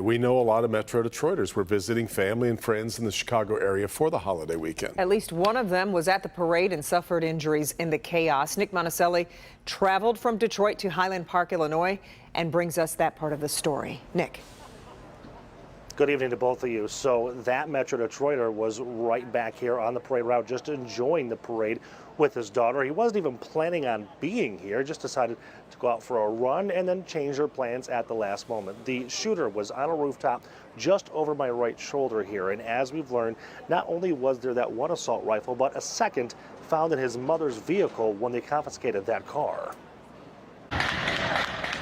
We know a lot of Metro Detroiters were visiting family and friends in the Chicago area for the holiday weekend. At least one of them was at the parade and suffered injuries in the chaos. Nick Monticelli traveled from Detroit to Highland Park, Illinois, and brings us that part of the story. Nick. Good evening to both of you. So that Metro Detroiter was right back here on the parade route, just enjoying the parade with his daughter. He wasn't even planning on being here, just decided to go out for a run and then change their plans at the last moment. The shooter was on a rooftop just over my right shoulder here, and as we've learned, not only was there that one assault rifle, but a second found in his mother's vehicle when they confiscated that car.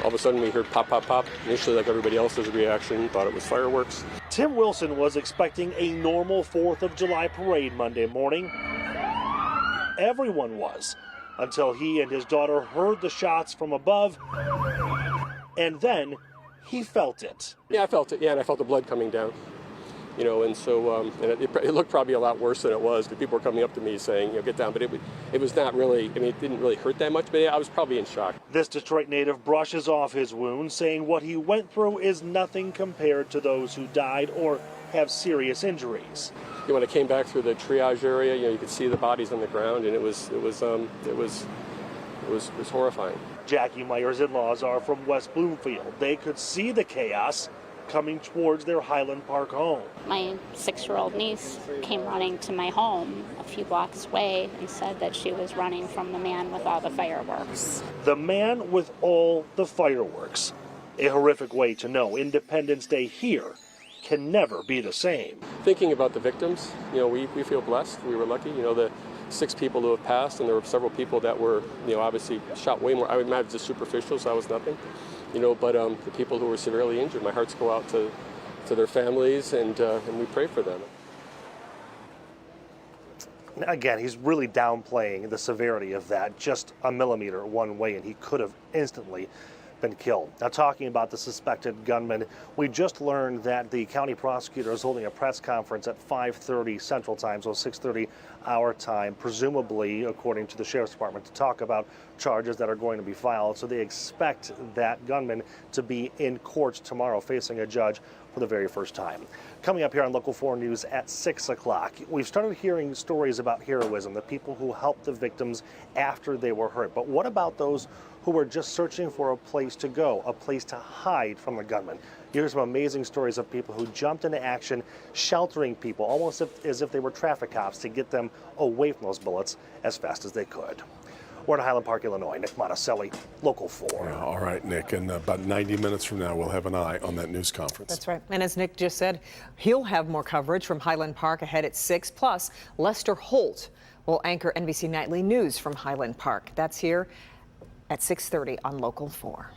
All of a sudden we heard pop, pop, pop. Initially, like everybody else's reaction, thought it was fireworks. Tim Wilson was expecting a normal 4th of July parade Monday morning. Everyone was, until he and his daughter heard the shots from above, and then he felt it. Yeah, I felt it. Yeah, and I felt the blood coming down. You know, and so and it looked probably a lot worse than it was, because people were coming up to me saying, you know, get down. But it was not really, I mean, it didn't really hurt that much, but yeah, I was probably in shock. This Detroit native brushes off his wound, saying what he went through is nothing compared to those who died or have serious injuries. You know, when I came back through the triage area, you know, you could see the bodies on the ground, and it was horrifying. Jackie Meyer's in-laws are from West Bloomfield. They could see the chaos coming towards their Highland Park home. My 6-year-old niece came running to my home a few blocks away and said that she was running from the man with all the fireworks. The man with all the fireworks. A horrific way to know Independence Day here can never be the same. Thinking about the victims, you know, we feel blessed. We were lucky. You know, the 6 people who have passed, and there were several people that were, you know, obviously shot way more. I would imagine just superficial, so I was nothing. You know, but the people who were severely injured, my hearts go out to their families, and we pray for them. Again, he's really downplaying the severity of that. Just a millimeter one way, and he could have instantly been killed. Now, talking about the suspected gunman, we just learned that the county prosecutor is holding a press conference at 5:30 Central Time, so 6:30 our time, presumably, according to the Sheriff's Department, to talk about charges that are going to be filed. So they expect that gunman to be in court tomorrow, facing a judge for the very first time. Coming up here on Local 4 News at 6 o'clock, we've started hearing stories about heroism, the people who helped the victims after they were hurt. But what about those who were just searching for a place to go, a place to hide from the gunman? Here's some amazing stories of people who jumped into action, sheltering people, almost as if they were traffic cops, to get them away from those bullets as fast as they could. We're in Highland Park, Illinois. Nick Monticelli, Local 4. Yeah, all right, Nick. And about 90 minutes from now, we'll have an eye on that news conference. That's right. And as Nick just said, he'll have more coverage from Highland Park ahead at 6. Plus, Lester Holt will anchor NBC Nightly News from Highland Park. That's here at 6:30 on Local 4.